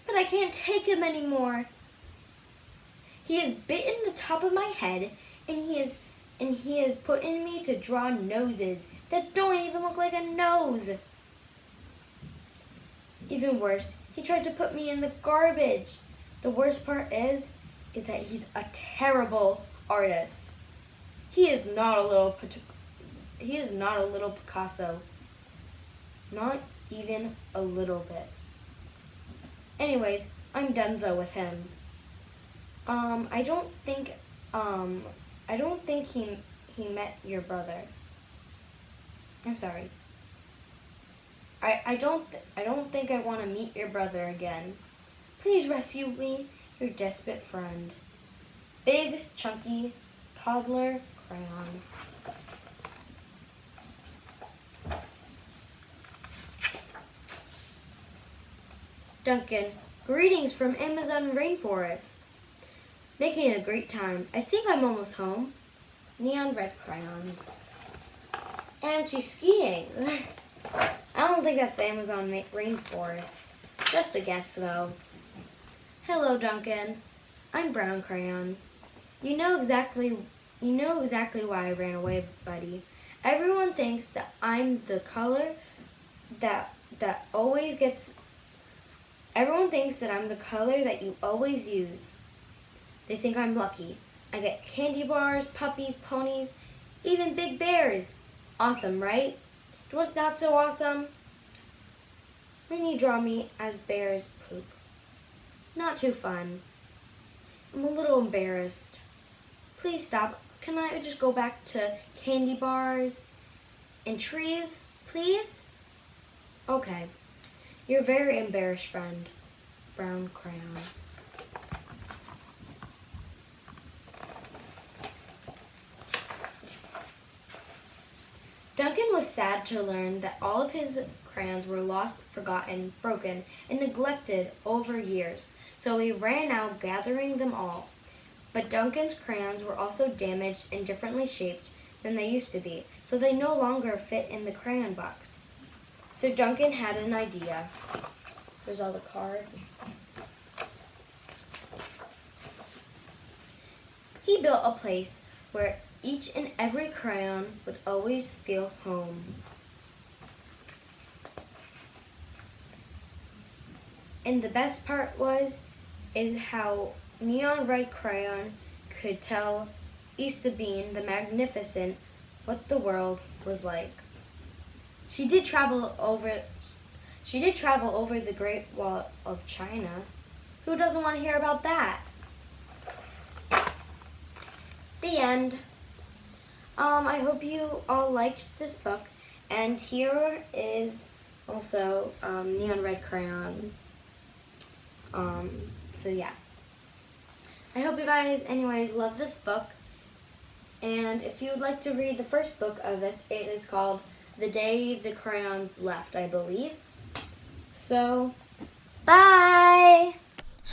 but I can't take him anymore. He has bitten the top of my head, and he has put in me to draw noses that don't even look like a nose. Even worse, he tried to put me in the garbage. The worst part is that he's a terrible artist. He is not a little Picasso. Not even a little bit. Anyways, I'm donezo with him. I don't think he met your brother. I'm sorry. I don't think I want to meet your brother again. Please rescue me, your desperate friend. Big, chunky, toddler crayon. Duncan, greetings from Amazon rainforest. Making a great time. I think I'm almost home. Neon red crayon. Anti-skiing. I don't think that's the Amazon rainforest. Just a guess, though. Hello, Duncan. I'm brown crayon. You know exactly why I ran away, buddy. Everyone thinks that I'm the color that always gets. Everyone thinks that I'm the color that you always use. They think I'm lucky. I get candy bars, puppies, ponies, even big bears. Awesome, right? What's not so awesome? When you draw me as bears poop. Not too fun. I'm a little embarrassed. Please stop. Can I just go back to candy bars and trees, please? Okay. You're very embarrassed, friend. Brown crayon. Duncan was sad to learn that all of his crayons were lost, forgotten, broken, and neglected over years, so he ran out gathering them all. But Duncan's crayons were also damaged and differently shaped than they used to be, so they no longer fit in the crayon box. So Duncan had an idea. There's all the cards. He built a place where each and every crayon would always feel home. And the best part is how Neon Red Crayon could tell Easter Bean the Magnificent what the world was like. She did travel over the Great Wall of China. Who doesn't want to hear about that? The end. I hope you all liked this book, and here is also Neon Red Crayon. So yeah. I hope you guys, anyways, love this book. And if you would like to read the first book of this, it is called The Day the Crayons Left, I believe. So, bye!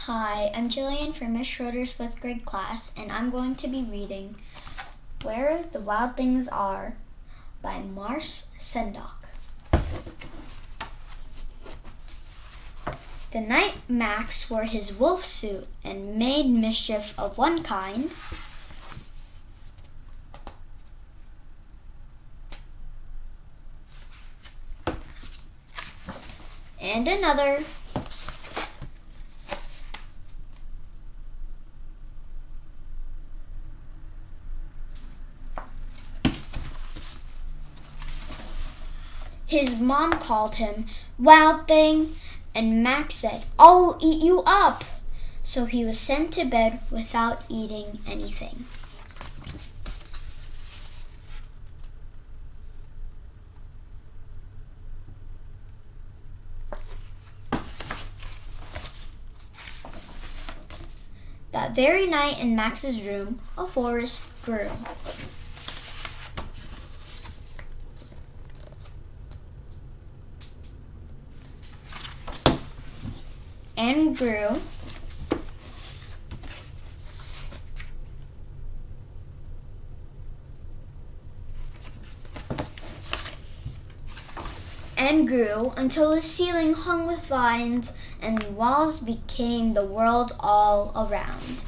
Hi, I'm Jillian from Miss Schroeder's 5th grade class, and I'm going to be reading Where the Wild Things Are by Mars Sendak. The night Max wore his wolf suit and made mischief of one kind, and another, his mom called him Wild Thing, and Max said, "I'll eat you up." So he was sent to bed without eating anything. That very night in Max's room, a forest grew. And grew. And grew until the ceiling hung with vines and the walls became the world all around.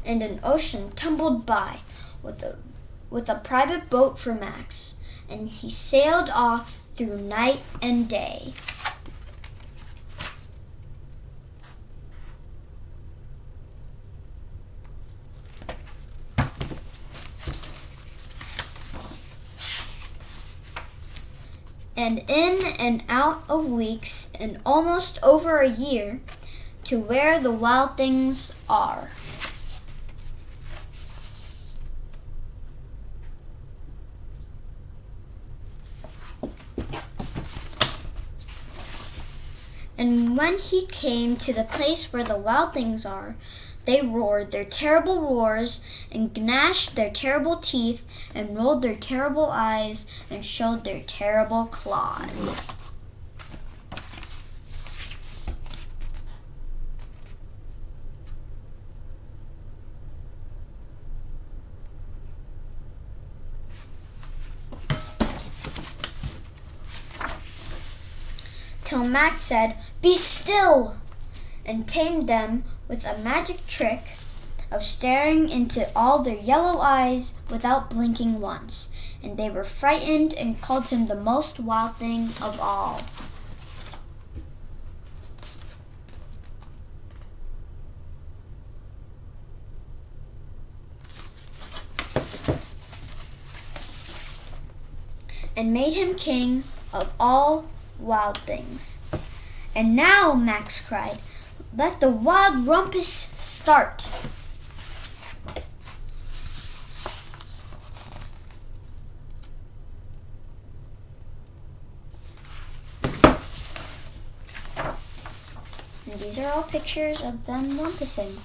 And an ocean tumbled by with a private boat for Max, and he sailed off through night and day. And in and out of weeks and almost over a year to where the wild things are. And when he came to the place where the wild things are, they roared their terrible roars and gnashed their terrible teeth and rolled their terrible eyes and showed their terrible claws. Till Max said, "Be still!" and tamed them with a magic trick of staring into all their yellow eyes without blinking once, and they were frightened and called him the most wild thing of all. And made him king of all wild things. And now, Max cried, "Let the wild rumpus start." And these are all pictures of them rumpusing.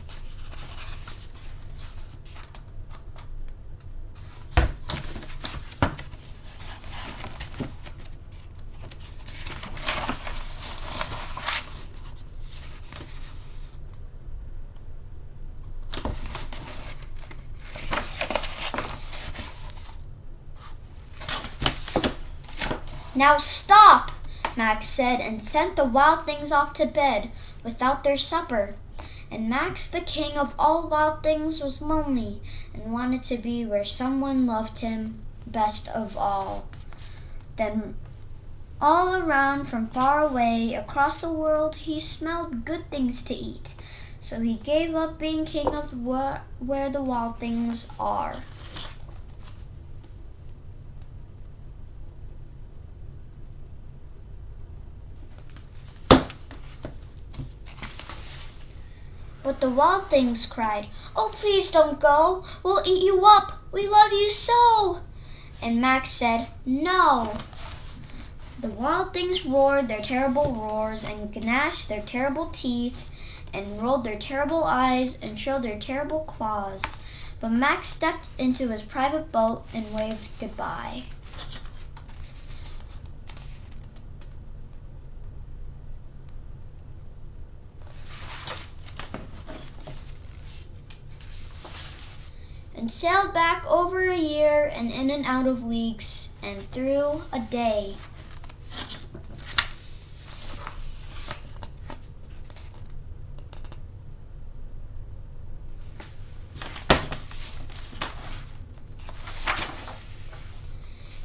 "Now stop," Max said, and sent the wild things off to bed without their supper. And Max, the king of all wild things, was lonely and wanted to be where someone loved him best of all. Then all around from far away across the world he smelled good things to eat. So he gave up being king of where the wild things are. But the wild things cried, "Oh, please don't go. We'll eat you up. We love you so." And Max said, "No." The wild things roared their terrible roars and gnashed their terrible teeth and rolled their terrible eyes and showed their terrible claws. But Max stepped into his private boat and waved goodbye. And sailed back over a year and in and out of weeks and through a day.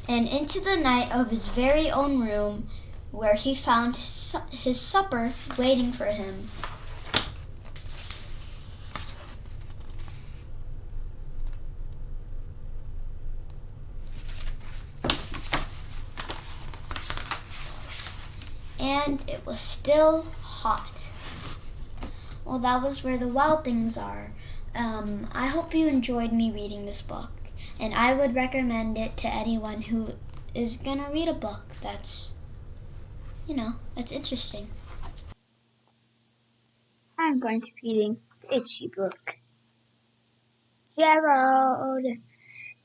And into the night of his very own room, where he found his supper waiting for him. And it was still hot. Well, that was where the wild things are. I hope you enjoyed me reading this book. and I would recommend it to anyone who is gonna read a book that's interesting. I'm going to be reading the Itchy book. Gerald,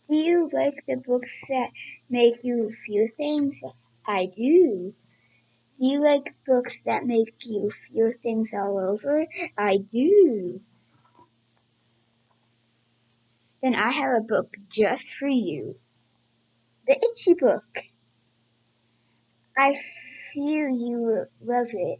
do you like the books that make you feel things? I do. Do you like books that make you feel things all over? I do. Then I have a book just for you. The Itchy book. I feel you will love it.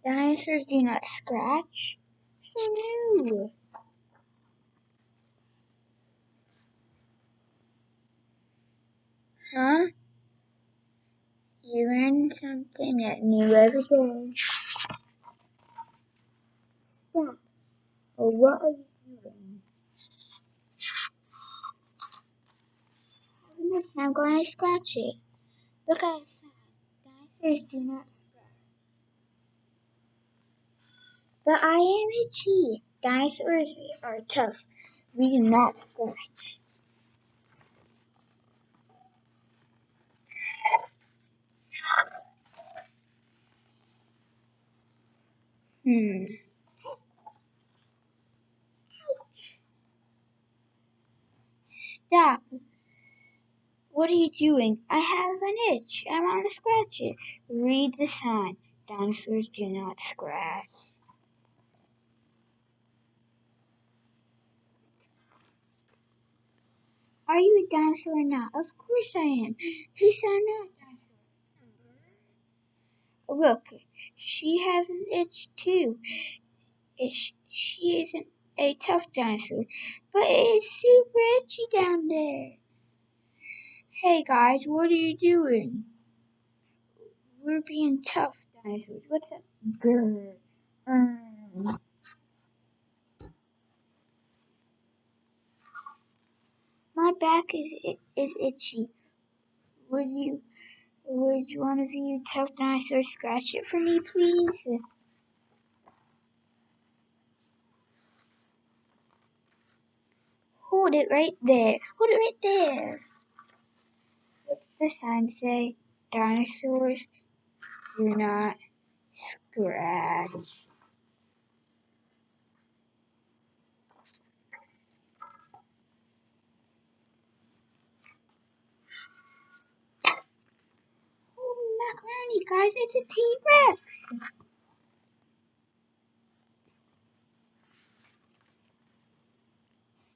Dinosaurs do not scratch? No. Huh? You learn something new every day. Stop. Oh, what are you doing? Next I'm going to scratch it. Look outside. Dinosaurs do not scratch. But I am itchy. Dinosaurs are tough. We do not scratch. Stop. What are you doing? I have an itch. I want to scratch it. Read the sign. Dinosaurs do not scratch. Are you a dinosaur or not? Of course I am. Who said I'm not a dinosaur? Look, she has an itch too. She isn't a tough dinosaur, but it is super itchy down there. Hey guys, what are you doing? We're being tough dinosaurs. What's up? Grr. My back is itchy. Would one of you tough dinosaurs scratch it for me, please? Hold it right there. Hold it right there. What's the sign say? Dinosaurs do not scratch. Holy macaroni, guys, it's a T-Rex.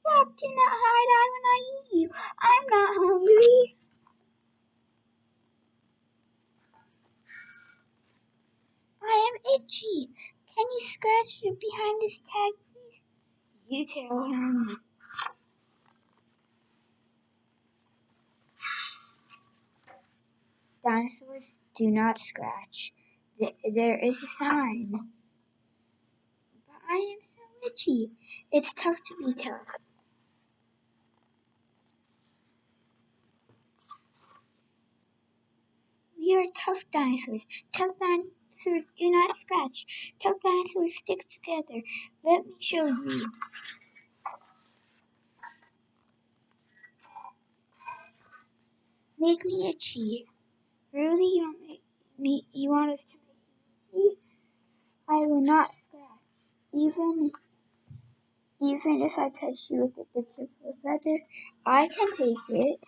Stop, do not hide, I will not eat you. I'm not hungry. I am itchy. Can you scratch it behind this tag, please? You tell him. Dinosaurs do not scratch. There is a sign. But I am so itchy. It's tough to be tough. We are tough dinosaurs. Tough dinosaurs do not scratch. Tough dinosaurs stick together. Let me show you. Make me itchy. Really, you want us to make you itchy? I will not scratch. Even if I touch you with the tip of a feather, I can take it.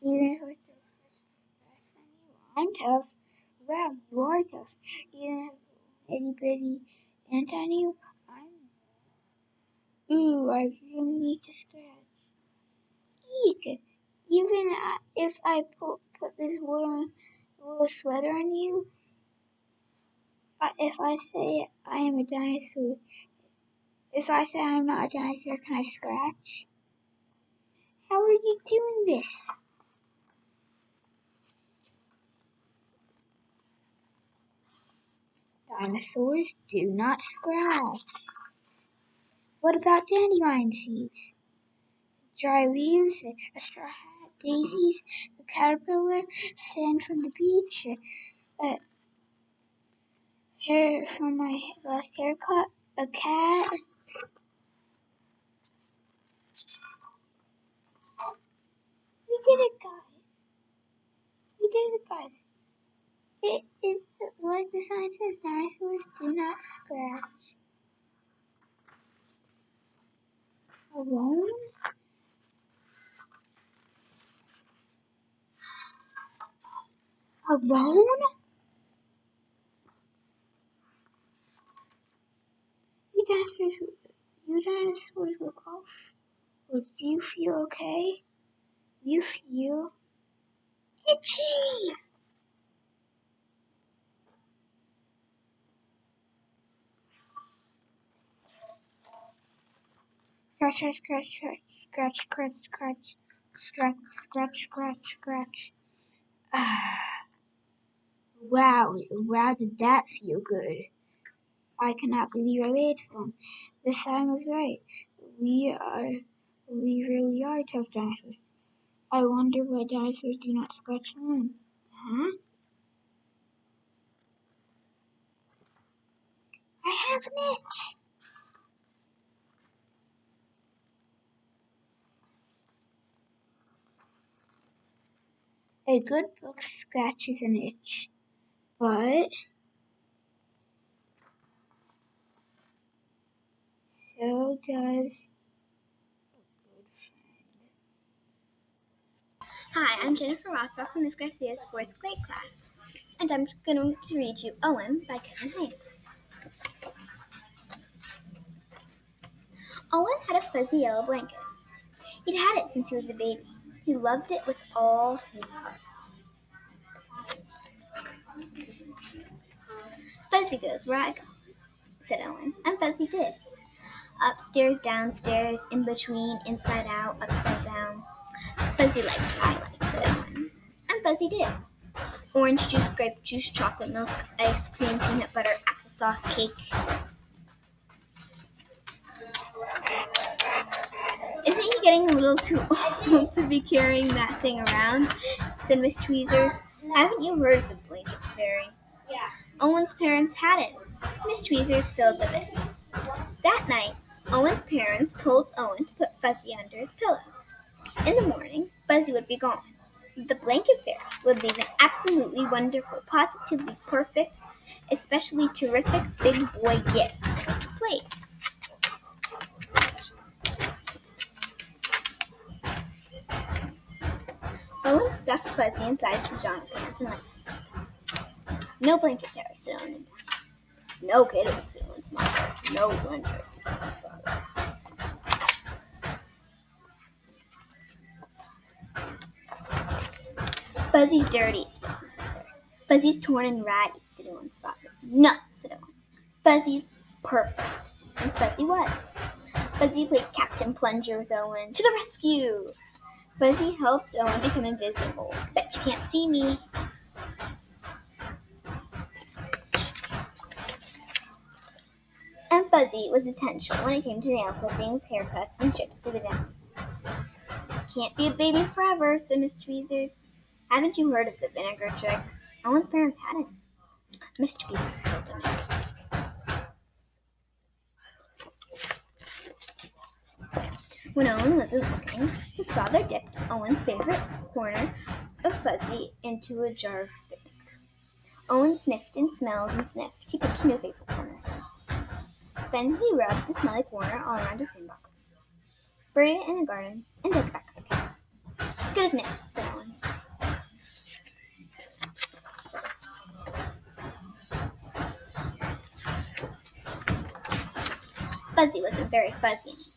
Even if I throw grass on you, I'm tough. Wow, you are tough. Even if I itty bitty ant on you, ooh, I really need to scratch. Eek! Even if I put this wool sweater on you, if I say I am a dinosaur, if I say I'm not a dinosaur, can I scratch? How are you doing this? Dinosaurs do not scratch. What about dandelion seeds? dry leaves, a straw hat, daisies, a caterpillar, sand from the beach, hair from my last haircut, a cat. We did it, guys. We did it, guys. It is like the sign says, dinosaurs do not scratch. Alone? Alone? You dinosaurs look off. Well, do you feel okay? You feel itchy. Scratch, scratch, scratch, scratch, scratch, scratch, scratch, scratch, scratch. Wow, did that feel good. I cannot believe I waited so long. The sign was right. We really are tough dinosaurs. I wonder why dinosaurs do not scratch alone. Huh? I have an itch. A good book scratches an itch, but so does Hi, I'm Jennifer Rothrock from Miss Garcia's 4th grade class, and I'm going to read you Owen by Kevin Hanks. Owen had a fuzzy yellow blanket. He'd had it since he was a baby. He loved it with all his heart. Fuzzy goes where I go, said Owen, and Fuzzy did. Upstairs, downstairs, in between, inside out, upside down. Fuzzy likes what I like, said Owen, and Fuzzy did. Orange juice, grape juice, chocolate milk, ice cream, peanut butter, applesauce, cake. Isn't he getting a little too old to be carrying that thing around? Said Miss Tweezers. Haven't you heard of the blanket fairy? Yeah. Owen's parents had it. Miss Tweezers filled the bit. That night, Owen's parents told Owen to put Fuzzy under his pillow. In the morning, Fuzzy would be gone. The blanket fairy would leave an absolutely wonderful, positively perfect, especially terrific big boy gift in its place. Owen stuffed Fuzzy inside his pajama pants and went to sleep. No blanket fairy, said Owen. No kidding, said Owen's mother. No wonder, said Owen's father. Fuzzy's dirty, said Owen's mother. Fuzzy's torn and ratty, said Owen's father. No, said Owen. Fuzzy's perfect. And Fuzzy was. Fuzzy played Captain Plunger with Owen. To the rescue! Fuzzy helped Owen become invisible. Bet you can't see me. And Fuzzy was essential when it came to nail clippings, haircuts, and trips to the dentist. Can't be a baby forever, said Miss Tweezers. Haven't you heard of the vinegar trick? Owen's parents hadn't. Miss Tweezers filled them in. When Owen wasn't looking, his father dipped Owen's favorite corner of Fuzzy into a jar of vinegar. Owen sniffed and smelled and sniffed. He picked a new favorite corner. Then he rubbed the smelly corner all around his sandbox, buried it in the garden, and took it back to the kennel. Good as new, said Owen. Fuzzy wasn't very fuzzy anymore,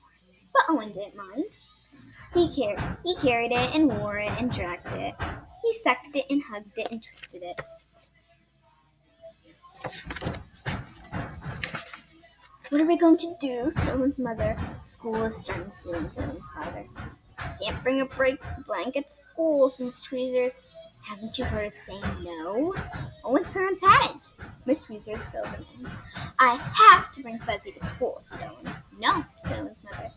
but Owen didn't mind. He carried it and wore it and dragged it. He sucked it and hugged it and twisted it. What are we going to do? Said Owen's mother. School is starting soon, said Owen's father. Can't bring a blanket to school, said Miss Tweezers. Haven't you heard of saying no? Owen's parents hadn't. Miss Tweezers filled them in. I have to bring Fuzzy to school, said Owen. No, said Owen's mother.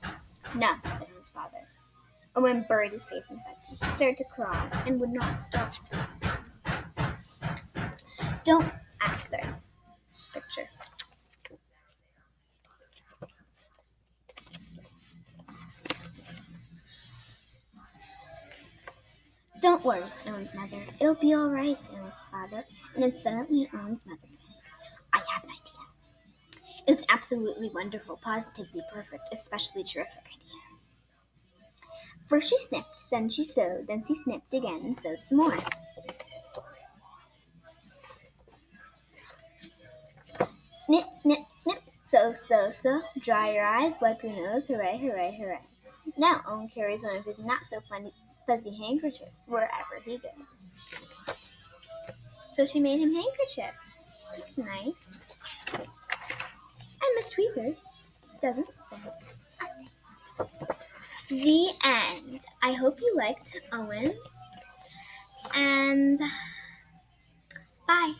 No, said Owen's father. Owen buried his face in Fuzzy, started to cry, and would not stop. Don't act, sorry. Picture. Don't worry, said Owen's mother. It'll be all right, said Owen's father. And then suddenly Owen's mother said, I have an idea. It was absolutely wonderful, positively perfect, especially terrific idea. First she snipped, then she sewed, then she snipped again and sewed some more. Snip, snip, snip, sew, sew, sew, dry your eyes, wipe your nose, hooray, hooray, hooray. Now Owen carries one of his not-so-funny fuzzy handkerchiefs wherever he goes. So she made him handkerchiefs. That's nice. And Miss Tweezers doesn't say the end. I hope you liked Owen. And bye.